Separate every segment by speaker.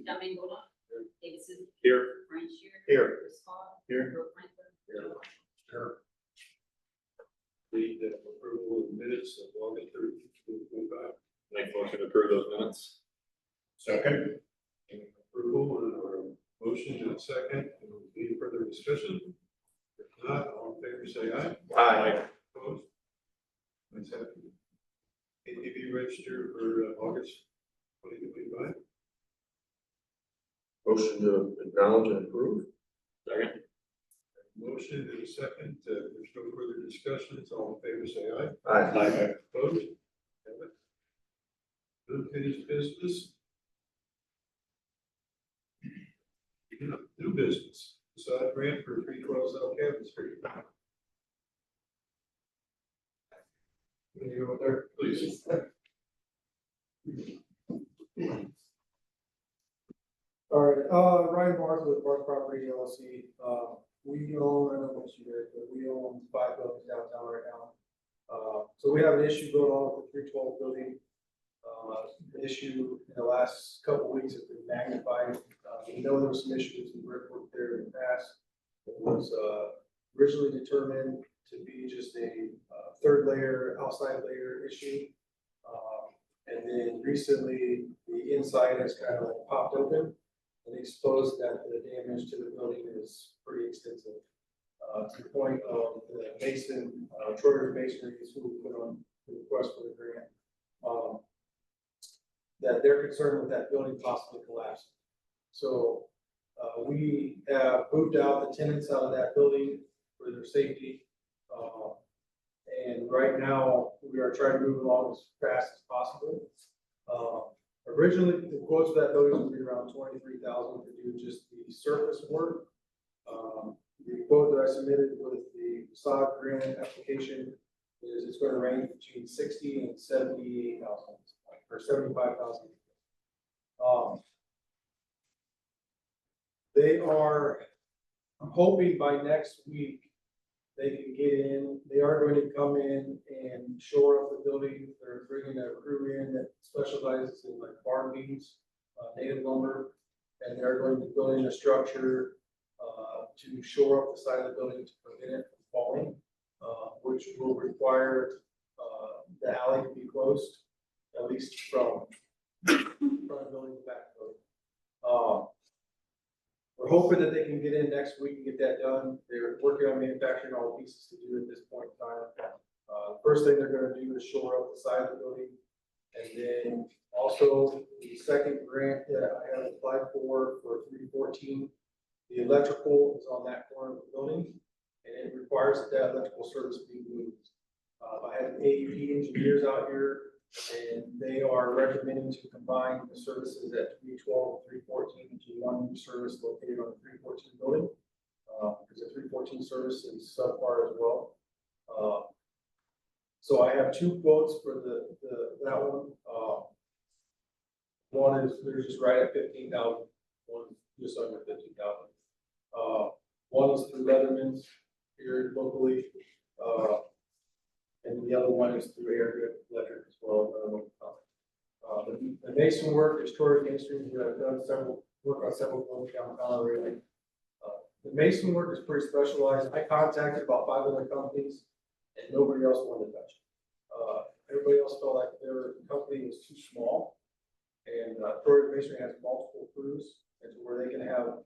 Speaker 1: John Mangola. Davidson.
Speaker 2: Here.
Speaker 1: Brian Shear.
Speaker 2: Here.
Speaker 1: Chris Paul.
Speaker 2: Here.
Speaker 1: Earl Franklin.
Speaker 2: Here. Sure. Need the approval of minutes of August 30th, 2025. Make motion to approve those minutes. Second. Approval and our motion and a second. Any further discussion? If not, all in favor say aye. Aye. Opposed? Ayes have it. ATV register for August 2025.
Speaker 3: Motion to acknowledge and approve.
Speaker 2: Second. Motion and a second. There's no further discussions. All in favor say aye.
Speaker 3: Aye.
Speaker 2: Opposed? Have it. Unfinished business. New business. Facade grant for 312 South Cabot Street. Can you go there, please?
Speaker 4: All right, Ryan Barth with Barth Property LLC. We own, I don't know what you guys, but we own 5 buildings downtown right now. So we have an issue going on with the 312 building. The issue in the last couple of weeks has been magnified. We know there were some issues in brickwork there in the past. It was originally determined to be just a third layer, outside layer issue. And then recently the inside has kind of like popped open and exposed that the damage to the building is pretty extensive. To the point of the mason, Troyer Masonry is who we put on the request for the grant. That they're concerned with that building possibly collapsing. So we have moved out the tenants out of that building for their safety. And right now we are trying to move along as fast as possible. Originally, the quotes for that building would be around $23,000 to do just the surface work. The quote that I submitted with the facade grant application is it's going to range between $60,000 and $78,000 or $75,000. They are, I'm hoping by next week they can get in. They are going to come in and shore up the building. They're bringing a crew in that specializes in like barn beams, native lumber, and they're going to build in a structure to shore up the side of the building to prevent it from falling, which will require the alley to be closed, at least from front building to back building. We're hoping that they can get in next week and get that done. They're working on manufacturing all the pieces to do at this point in time. First thing they're going to do is shore up the side of the building. And then also the second grant that I have applied for 314, the electrical is on that corner of the building and it requires that electrical service be moved. I have AEP engineers out here and they are recommending to combine the services at 312 and 314 into one new service located on the 314 building. Because the 314 service is subpar as well. So I have 2 quotes for that one. One is they're just right at 15,000. One just under 15,000. One is through Leatherman's here locally. And the other one is through Air Electric as well. The mason work is Troyer Masonry. We have done work on several buildings downtown already. The mason work is pretty specialized. I contacted about 5 other companies and nobody else wanted to touch it. Everybody else felt like their company was too small. And Troyer Masonry has multiple crews, and to where they can have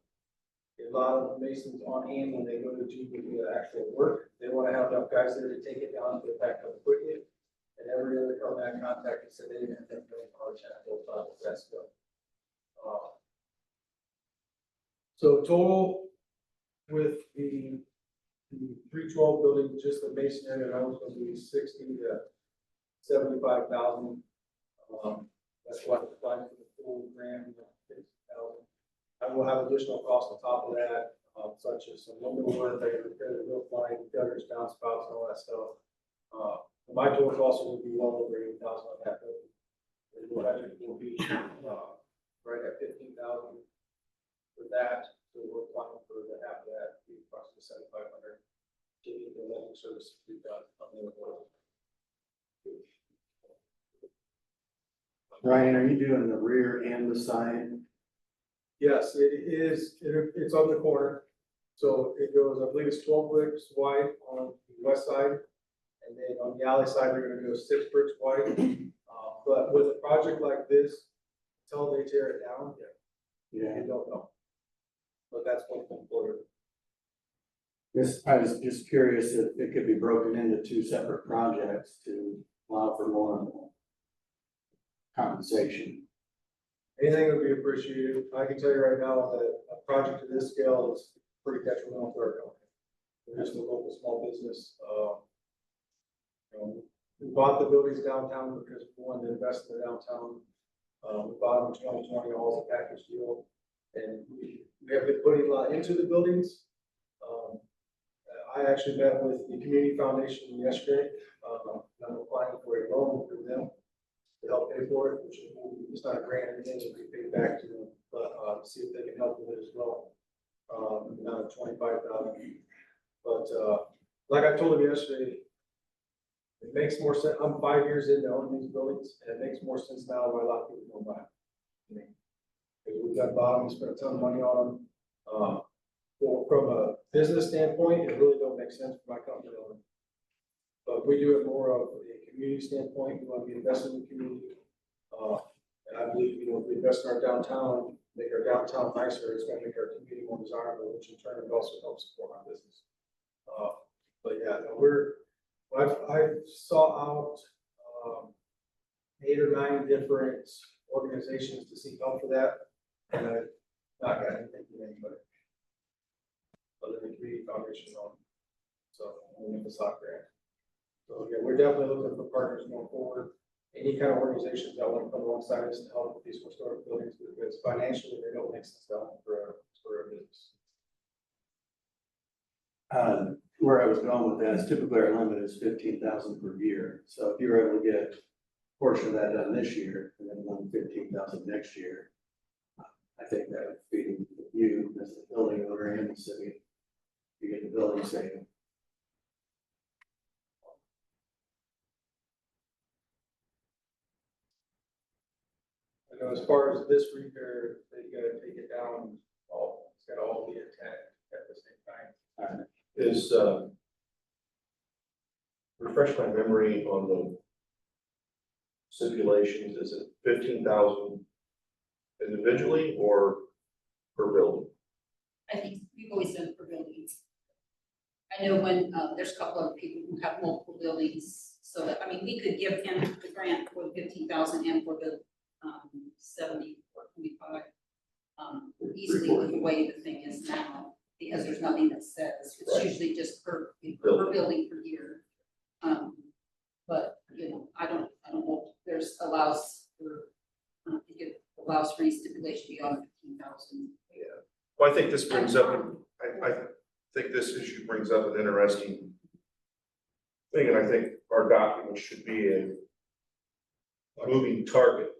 Speaker 4: a lot of masons on hand when they go to do the actual work. They want to have enough guys there to take it down to the back up quickly. And every other company I contacted said they didn't have any hard chat built on the test go. So total with the 312 building, just the masonry, I was going to be 60 to 75,000. That's what I applied for the full grant. 50,000. I will have additional costs on top of that, such as some lumber work, I repair the roof line, gutters, downspouts, and all that stuff. My total cost will be well over 80,000 on that building. It will be right at 15,000 for that. So we're planning for the half of that, be approximately 7,500 to get the electric service we've got on the board.
Speaker 5: Ryan, are you doing the rear and the side
Speaker 4: Yes, it is, it's on the corner. So it goes, I believe it's 12 bricks wide on the west side. And then on the alley side, they're gonna go 6 bricks wide. But with a project like this, until they tear it down, you don't know. But that's what's important.
Speaker 5: I was just curious if it could be broken into 2 separate projects to allow for more compensation.
Speaker 4: Anything would be appreciated. I can tell you right now that a project of this scale is pretty detrimental to our company. We're just a local small business. We bought the buildings downtown because we wanted to invest in the downtown. We bought them in 2020, all as a package deal. And we have been putting a lot into the buildings. I actually met with the community foundation yesterday. I'm applying for a loan for them to help pay for it, which is not a grant or anything, it'll be paid back to them, but see if they can help with it as well. Amount of 25,000. But like I told them yesterday, it makes more sense. I'm 5 years into owning these buildings, and it makes more sense now why a lot of people don't buy them. Because we've got bottom, we spent a ton of money on them. Well, from a business standpoint, it really don't make sense for my company to own them. But we do it more of a community standpoint. We want to be invested in the community. And I believe, if we invest in our downtown, make our downtown nicer, it's going to make our community more desirable, which in turn also helps support our business. But yeah, no, I saw out 8 or 9 different organizations to seek help for that, and I've not got anything from anybody. Other than the community foundation on, so only the SOC grant. So yeah, we're definitely looking for partners going forward. Any kind of organizations that want to come alongside us to help with these historic buildings, because financially they don't make sense down for a business.
Speaker 5: Where I was going with that is typically our limit is 15,000 per year. So if you're able to get a portion of that done this year and then 15,000 next year, I think that would feed you as the building owner and the city. You get the building saved.
Speaker 4: I know as far as this repair, they gotta take it down, it's gotta all be attacked at the same time.
Speaker 3: Is, refresh my memory on the stipulations, is it 15,000 individually or per building?
Speaker 1: I think we've always done it for buildings. I know when, there's a couple of people who have multiple buildings, so that, I mean, we could give him the grant for the 15,000 and for the 70 or 25. Easily with the way the thing is now, because there's nothing that says, it's
Speaker 3: Right.
Speaker 1: usually just per building per year. But, you know, I don't know, there's allows for, I don't think it allows for any stipulation beyond 15,000.
Speaker 3: Yeah. Well, I think this brings up, I think this issue brings up an interesting thing, and I think our document should be a moving target.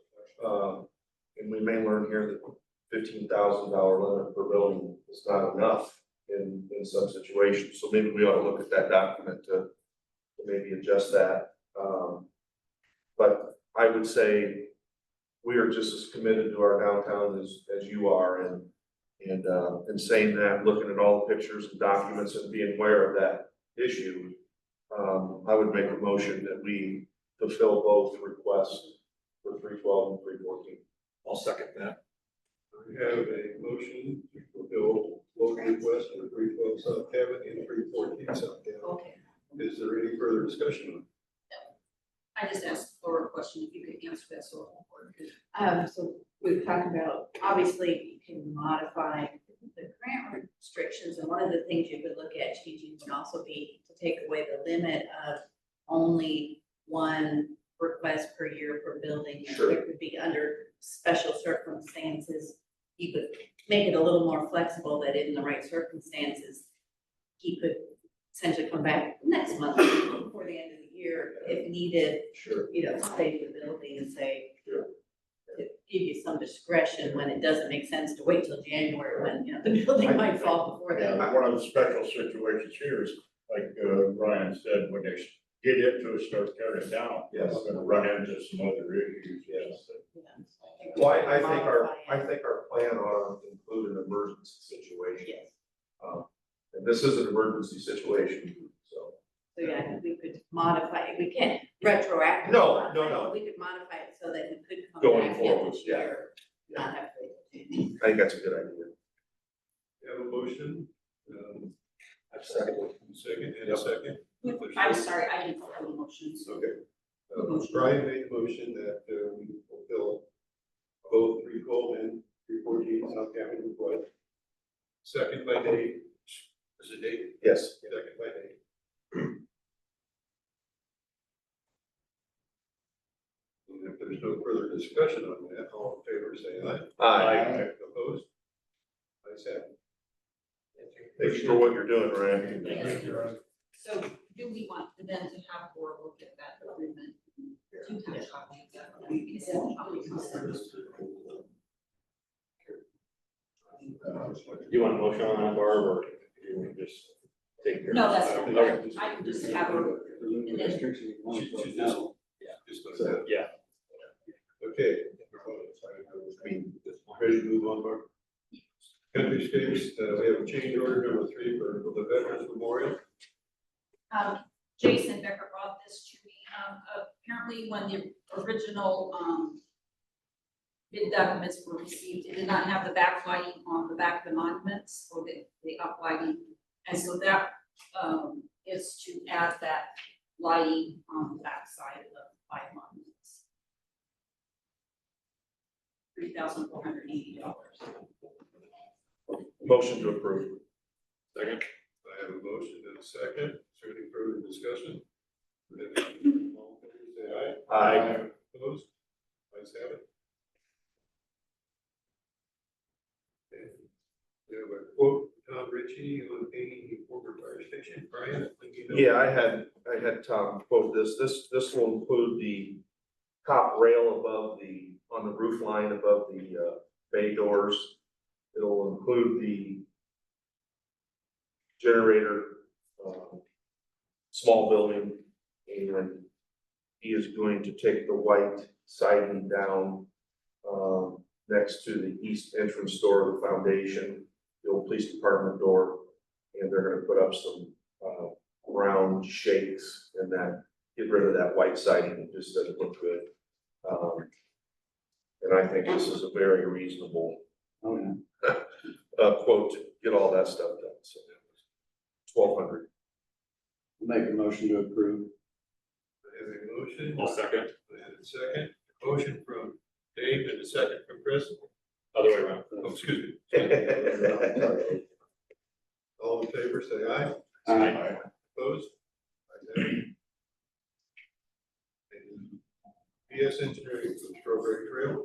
Speaker 3: And we may learn here that $15,000 limit per building is not enough in some situations. So maybe we ought to look at that document to maybe adjust that. But I would say we are just as committed to our downtown as you are, and saying that, looking at all the pictures and documents and being aware of that issue, I would make a motion that we fulfill both requests for 312 and 314.
Speaker 2: I'll second that. We have a motion to fulfill both requests for 312 South Cabot and 314 South Cabot.
Speaker 1: Okay.
Speaker 2: Is there any further discussion?
Speaker 1: I just asked Laura a question, if you could answer that, so.
Speaker 6: So we've talked about, obviously, you can modify the grant restrictions, and one of the things you could look at changing would also be to take away the limit of only one request per year per building.
Speaker 3: Sure.
Speaker 6: It would be under special circumstances. You could make it a little more flexible, that in the right circumstances, he could essentially come back next month before the end of the year if needed.
Speaker 3: Sure.
Speaker 6: You know, save the building and say,
Speaker 3: Sure.
Speaker 6: to give you some discretion when it doesn't make sense to wait till January when, you know, the building might fall before then.
Speaker 7: One of the special situations here is, like Ryan said, when they get into it, start tearing down.
Speaker 3: Yes.
Speaker 7: We're gonna run into some other issues, yes.
Speaker 6: Yeah.
Speaker 3: Well, I think
Speaker 6: Modify
Speaker 3: our
Speaker 6: it.
Speaker 3: plan ought to include an emergency situation.
Speaker 6: Yes.
Speaker 3: And this is an emergency situation, so.
Speaker 6: So yeah, we could modify, it. We can't retroactively.
Speaker 3: No,
Speaker 6: modify
Speaker 3: no,
Speaker 6: it,
Speaker 3: no.
Speaker 6: but we could modify it so that it could come
Speaker 3: Going
Speaker 6: back
Speaker 3: forward,
Speaker 6: in this
Speaker 3: yeah.
Speaker 6: year, not have to.
Speaker 3: I think that's a good idea.
Speaker 2: We have a motion,
Speaker 3: Second.
Speaker 2: second, and a second.
Speaker 1: I'm sorry, I didn't follow the motions.
Speaker 2: Okay. Brian made the motion that we fulfill both 312 and 314 South Capitol request. Second by Dave. Is it Dave?
Speaker 3: Yes.
Speaker 2: Second by Dave. And if there's no further discussion on that, all in favor say aye. Opposed? Ayes have it.
Speaker 3: Thanks for what you're doing, Ryan.
Speaker 1: Thank you. So do we want to then to have Laura look at that agreement? Do you have a copy of that? We can send a copy.
Speaker 2: Do you want a motion on that, Barb, or do you want to just take care of it?
Speaker 1: No, that's fine.
Speaker 2: Okay.
Speaker 1: I can just have her, and then,
Speaker 2: Just let us know. Yeah. Okay. Ready to move on, Barb? Country Estates, we have a change order number 3 for the Veterans Memorial.
Speaker 1: Jason Becker brought this to me. Apparently when the original, bid documents were received, it did not have the backlighting on the back of the monuments or the uplighting. And so that, is to add that lighting on the backside of the 5 monuments. $3,480.
Speaker 3: Motion to approve.
Speaker 2: Second. I have a motion and a second. Is there any further discussion? All in favor, say aye.
Speaker 3: Aye.
Speaker 2: Opposed? Ayes have it. Okay. We have a quote, Tom Ritchie on painting the former fire station. Brian, I think you know.
Speaker 3: Yeah, I had Tom quote this. This will include the top rail above on the roof line above the bay doors. It'll include the generator, small building, and he is going to take the white siding down next to the east entrance door of the foundation, the old police department door, and they're gonna put up some round shakes and that, get rid of that white siding, it just doesn't look good. And I think this is a very reasonable quote to get all that stuff done, so $1,200.
Speaker 5: Make a motion to approve.
Speaker 2: I have a motion.
Speaker 8: I'll second.
Speaker 2: I have a second. Motion from Dave and a second from Chris.
Speaker 8: Other way around.
Speaker 2: Oh, excuse me. All in favor, say aye.
Speaker 5: Aye.
Speaker 2: Opposed? Ayes have it. And PS Engineering for Strawberry Trail.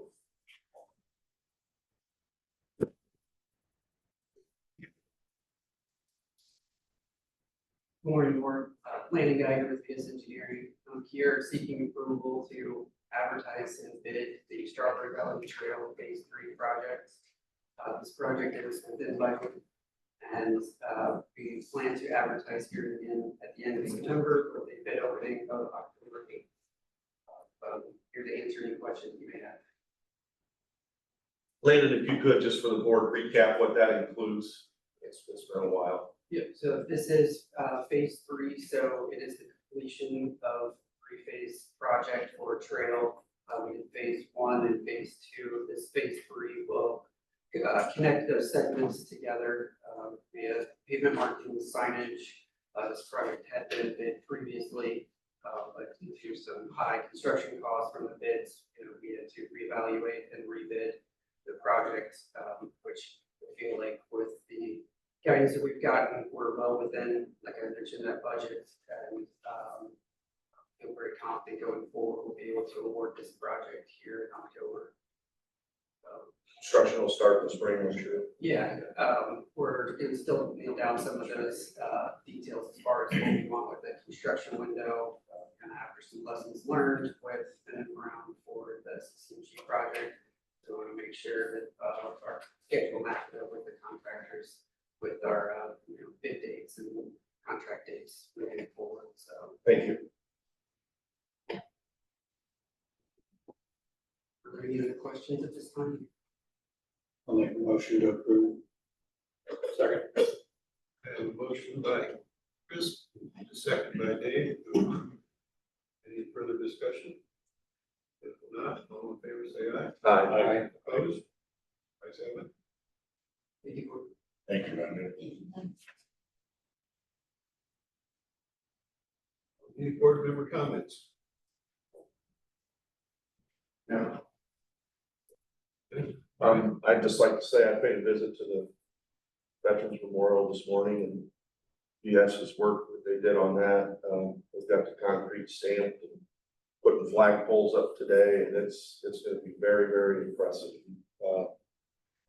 Speaker 9: Morning, Board. Planning guy here with PS Engineering. I'm here seeking approval to advertise and bid the Strawberry Valley Trail Phase 3 project. This project is within budget, and we plan to advertise here again at the end of September with a bid opening of October 8th. Here to answer any questions you may have.
Speaker 3: Landon, if you could, just for the board, recap what that includes. It's been a while.
Speaker 9: Yep, so this is phase 3, so it is the completion of 3-phase project for trail. We did phase 1 and phase 2. This phase 3 will connect those segments together via pavement marking, signage. This project had been bid previously, but due to some high construction costs from the bids, we had to reevaluate and rebid the project, which I feel like with the guidance that we've gotten, we're well within, like I mentioned, that budget, and feel very confident going forward, we'll be able to award this project here in October.
Speaker 3: Construction will start in the spring, I'm sure.
Speaker 9: Yeah, we're gonna still nail down some of those details as far as what we want with the construction window, kind of after some lessons learned with and around for the CMG project. So we want to make sure that our schedule matches up with the contractors with our bid dates and contract dates moving forward, so.
Speaker 3: Thank you.
Speaker 9: Are there any other questions at this time?
Speaker 5: I'll make motion to approve.
Speaker 2: Second.
Speaker 3: I have a motion by Chris, a second by Dave. Any further discussion? If not, all in favor, say aye.
Speaker 2: Aye.
Speaker 3: Opposed? Ayes have it.
Speaker 7: Thank you, Brenda.
Speaker 3: Any board member comments? No. I'd just like to say I paid a visit to the Veterans Memorial this morning and US's work that they did on that. They've got the concrete stamped and putting flagpoles up today, and it's gonna be very, very impressive.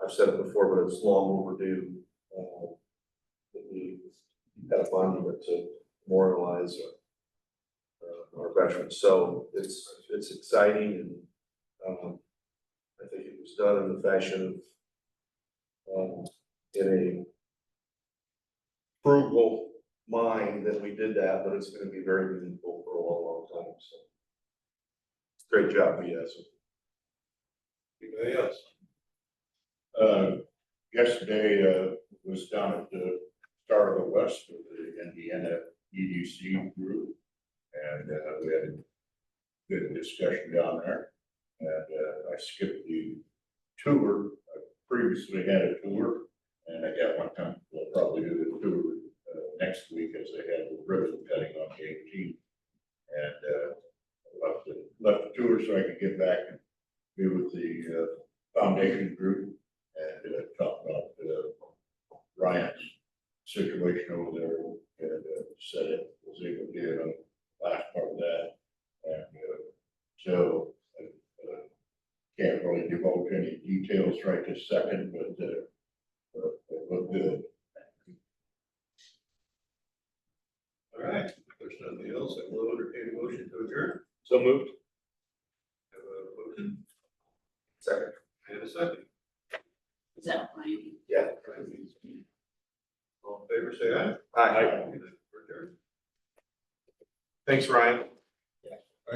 Speaker 3: I've said it before, but it's long overdue. That we had a monument to memorialize our veterans, so it's exciting, and I think it was done in the fashion of in a frugal mind that we did that, but it's gonna be very meaningful for a long, long time, so. Great job, yes. Anybody else?
Speaker 7: Yesterday, was down at the Star of the West with the Indiana EDC group. And, we had a good discussion down there. And, I skipped the tour. I previously had a tour, and I got one time, we'll probably do the tour, next week as they had the ribbon cutting on the 18th. And, left the tour so I could get back and be with the, foundation group and, talk about, Ryan's situation over there, and, said it was able to get on the last part of that. And, so, can't really divulge any details right this second, but, it looked good.
Speaker 3: All right, if there's nothing else, I will entertain a motion to adjourn.
Speaker 2: So moved.
Speaker 3: Have a motion. Second. And a second.
Speaker 1: Is that fine?
Speaker 3: Yeah. All in favor, say aye.
Speaker 2: Aye.
Speaker 3: We're adjourned. Thanks, Ryan.